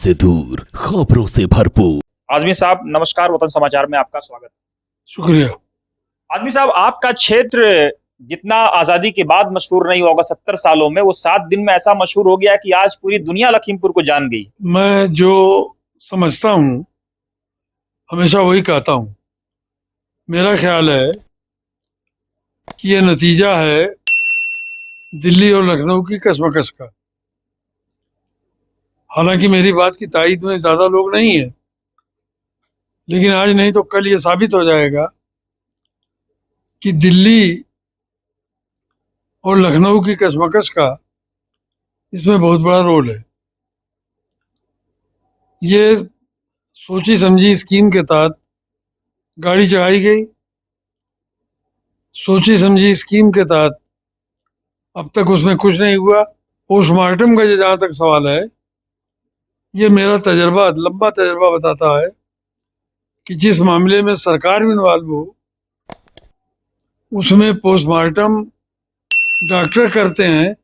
से दूर, खबरों से भरपूर। आजमी साहब नमस्कार, वतन समाचार में आपका स्वागत। शुक्रिया। आजमी साहब, आपका क्षेत्र जितना आजादी के बाद मशहूर नहीं होगा 70 सालों में, वो 7 दिन में ऐसा मशहूर हो गया कि आज पूरी दुनिया लखीमपुर को जान गई। मैं जो समझता हूँ हमेशा वही कहता हूँ। मेरा ख्याल है कि ये नतीजा है दिल्ली और लखनऊ की कशमकश का। हालांकि मेरी बात की तायद में ज्यादा लोग नहीं है, लेकिन आज नहीं तो कल ये साबित हो जाएगा कि दिल्ली और लखनऊ की कशमकश का इसमें बहुत बड़ा रोल है। ये सोची समझी स्कीम के तहत गाड़ी चढ़ाई गई। सोची समझी स्कीम के तहत अब तक उसमें कुछ नहीं हुआ। पोस्टमार्टम का जहाँ तक सवाल है, ये मेरा तजर्बा, लंबा तजर्बा बताता है कि जिस मामले में सरकार इन्वॉल्व हो उसमें पोस्टमार्टम डॉक्टर करते हैं,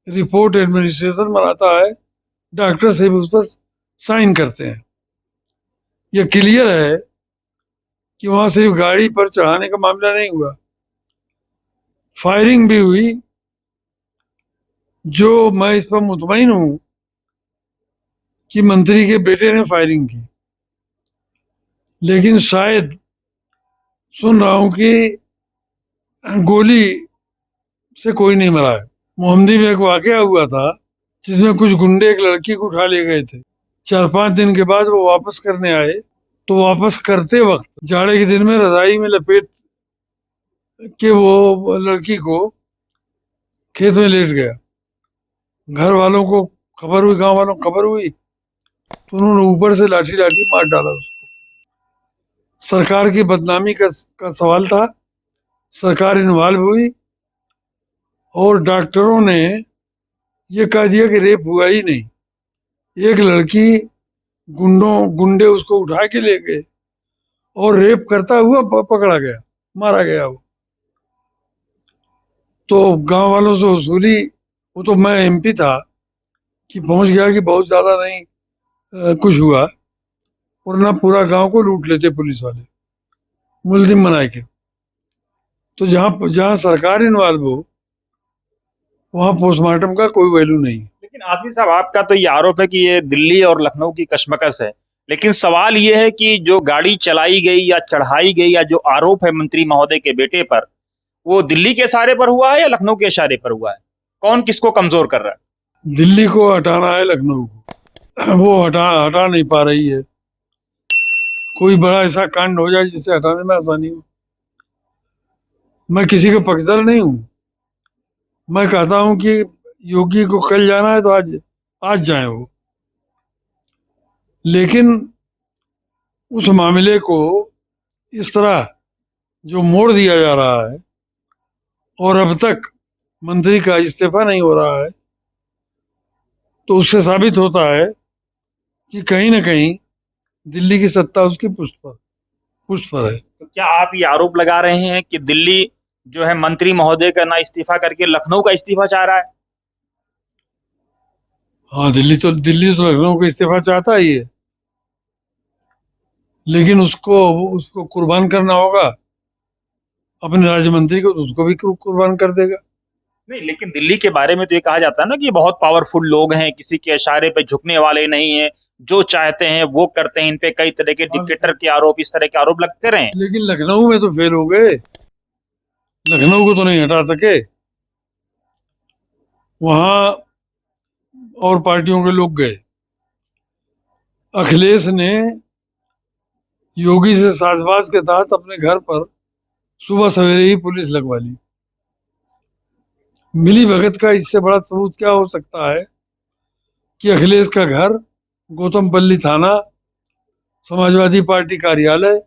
रिपोर्ट एडमिनिस्ट्रेशन बनाता है, डॉक्टर से भी उस पर साइन करते हैं। यह क्लियर है कि वहां सिर्फ गाड़ी पर चढ़ाने का मामला नहीं हुआ, फायरिंग भी हुई। जो मैं इस पर मुतमईन हूं कि मंत्री के बेटे ने फायरिंग की, लेकिन शायद सुन रहा हूं कि गोली से कोई नहीं मरा है। मोहम्मदी में एक वाकया हुआ था जिसमें कुछ गुंडे एक लड़की को उठा ले गए थे। 4-5 दिन के बाद वो वापस करने आए, तो वापस करते वक्त जाड़े के दिन में रजाई में लपेट के वो लड़की को खेत में लेट गया। घर वालों को खबर हुई, गांव वालों को खबर हुई, तो उन्होंने ऊपर से लाठी लाठी मार डाला उसको। सरकार की बदनामी का सवाल था। सरकार इन्वॉल्व हुई और डॉक्टरों ने ये कह दिया कि रेप हुआ ही नहीं। एक लड़की गुंडे उसको उठा के ले गए और रेप करता हुआ पकड़ा गया, मारा गया वो। तो गांव वालों से वसूली, वो तो मैं एमपी था कि पहुंच गया कि बहुत ज्यादा नहीं कुछ हुआ, वरना पूरा गांव को लूट लेते पुलिस वाले मुलजिम बना के। तो जहाँ जहाँ सरकार इन्वॉल्व हो वहाँ पोस्टमार्टम का कोई वैल्यू नहीं। लेकिन आजमी साहब, आपका तो ये आरोप है कि ये दिल्ली और लखनऊ की कशमकश है, लेकिन सवाल ये है कि जो गाड़ी चलाई गई या चढ़ाई गई या जो आरोप है मंत्री महोदय के बेटे पर, वो दिल्ली के इशारे पर हुआ है या लखनऊ के इशारे पर हुआ है? कौन किसको कमजोर कर रहा है? दिल्ली को हटाना है लखनऊ को, वो हटा नहीं पा रही है। कोई बड़ा ऐसा कांड हो जाए जिसे हटाने में आसानी हो। मैं किसी का पक्षधर नहीं हूं। मैं कहता हूं कि योगी को कल जाना है तो आज जाए वो, लेकिन उस मामले को इस तरह जो मोड़ दिया जा रहा है और अब तक मंत्री का इस्तीफा नहीं हो रहा है, तो उससे साबित होता है कि कहीं ना कहीं दिल्ली की सत्ता उसकी पुष्ट पर है। तो क्या आप ये आरोप लगा रहे हैं कि दिल्ली जो है मंत्री महोदय का ना इस्तीफा करके लखनऊ का इस्तीफा चाह रहा है? हाँ, दिल्ली तो लखनऊ का इस्तीफा चाहता ही है, लेकिन उसको कुर्बान करना होगा अपने राज्य मंत्री को, तो उसको भी कुर्बान कर देगा। नहीं, लेकिन दिल्ली के बारे में तो ये कहा जाता है ना कि बहुत पावरफुल लोग हैं, किसी के इशारे पे झुकने वाले नहीं है, जो चाहते हैं वो करते हैं। इन पे कई तरह के डिक्टेटर के आरोप, इस तरह के आरोप लगते रहे। लेकिन लखनऊ में तो फेल हो गए, लखनऊ को तो नहीं हटा सके। वहां और पार्टियों के लोग गए। अखिलेश ने योगी से साजबाज के तहत अपने घर पर सुबह सवेरे ही पुलिस लगवा ली। मिली भगत का इससे बड़ा सबूत क्या हो सकता है कि अखिलेश का घर, गौतमपल्ली थाना, समाजवादी पार्टी कार्यालय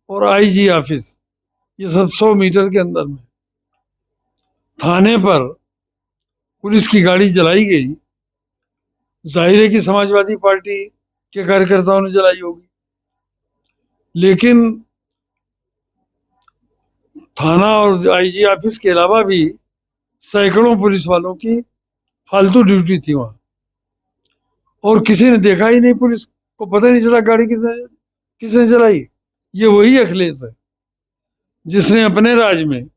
और आईजी ऑफिस, ये सब 100 मीटर के अंदर में। थाने पर पुलिस की गाड़ी जलाई गई, जाहिर है कि समाजवादी पार्टी के कार्यकर्ताओं ने जलाई होगी। लेकिन थाना और आईजी ऑफिस के अलावा भी सैकड़ों पुलिस वालों की फालतू ड्यूटी थी वहां, और किसी ने देखा ही नहीं, पुलिस को पता ही नहीं चला गाड़ी किसने किसने चलाई। ये वही अखिलेश है जिसने अपने राज्य में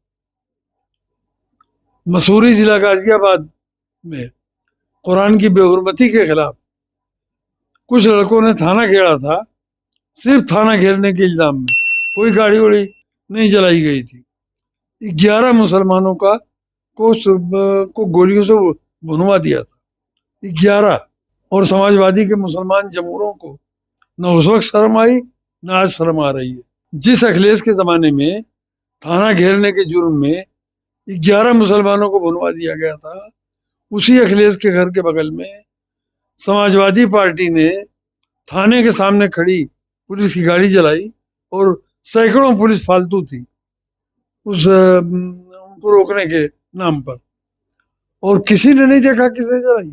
मसूरी जिला गाजियाबाद में कुरान की बेहुरमती के खिलाफ कुछ लड़कों ने थाना घेरा था। सिर्फ थाना घेरने के इल्जाम में कोई गाड़ी वाड़ी नहीं जलाई गई थी। 11 मुसलमानों को गोलियों से भुनवा दिया था, 11। और समाजवादी के मुसलमान जमूरों को न उस वक्त शर्म आई, न आज शर्म आ रही है। जिस अखिलेश के जमाने में थाना घेरने के जुर्म में 11 मुसलमानों को भुनवा दिया गया था, उसी अखिलेश के घर के बगल में समाजवादी पार्टी ने थाने के सामने खड़ी पुलिस की गाड़ी जलाई और सैकड़ों पुलिस फालतू थी उनको रोकने के नाम पर, और किसी ने नहीं देखा किसने जलाई।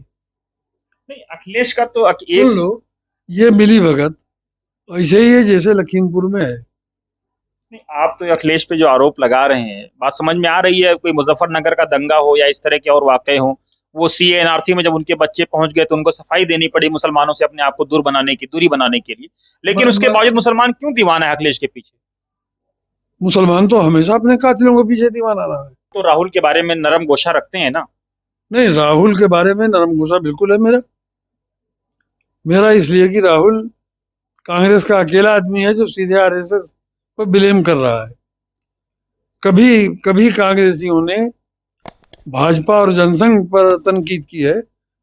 नहीं, अखिलेश का तो सुन एक लो, ये मिली भगत ऐसे ही है जैसे लखीमपुर में है। नहीं, आप तो अखिलेश पे जो आरोप लगा रहे हैं, बात समझ में आ रही है। कोई मुजफ्फरनगर का दंगा हो या इस तरह के और वाकये हो, वो सीए एनआरसी में जब उनके बच्चे पहुंच गए तो उनको सफाई देनी पड़ी मुसलमानों से अपने आप को दूरी बनाने के लिए। लेकिन उसके बावजूद मुसलमान क्यों दीवाना है अखिलेश के पीछे? मुसलमान तो हमेशा अपने कातिलों के पीछे दीवाना रहा है। तो राहुल के बारे में नरम गोशा रखते हैं ना? नहीं, राहुल के बारे में नरम गुस्सा बिल्कुल है मेरा। मेरा इसलिए कि राहुल कांग्रेस का अकेला आदमी है जो सीधे आरएसएस पर ब्लेम कर रहा है। कभी कभी कांग्रेसियों ने भाजपा और जनसंघ पर तनकीद की है,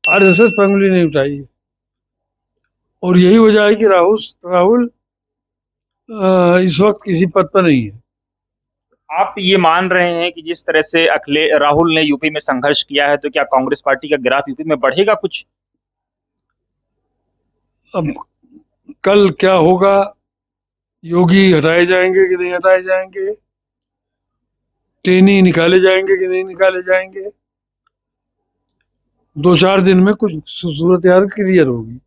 आरएसएस पर उंगली नहीं उठाई है। और यही वजह है कि राहुल इस वक्त किसी पद पर नहीं है। आप ये मान रहे हैं कि जिस तरह से राहुल ने यूपी में संघर्ष किया है, तो क्या कांग्रेस पार्टी का ग्राफ यूपी में बढ़ेगा कुछ? अब कल क्या होगा, योगी हटाए जाएंगे कि नहीं हटाए जाएंगे, टेनी निकाले जाएंगे कि नहीं निकाले जाएंगे, 2-4 दिन में कुछ सूरत यार क्लियर होगी।